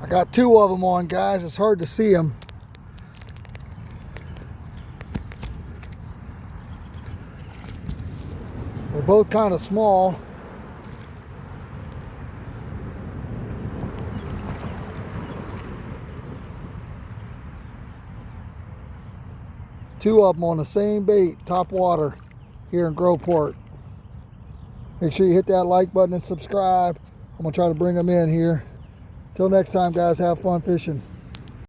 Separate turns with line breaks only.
I got two of them on, guys. It's hard to see them. They're both kind of small. Two of them on the same bait, top water, here in Groveport. Make sure you hit that like button and subscribe. I'm going to try to bring them in here. Till next time, guys, have fun fishing.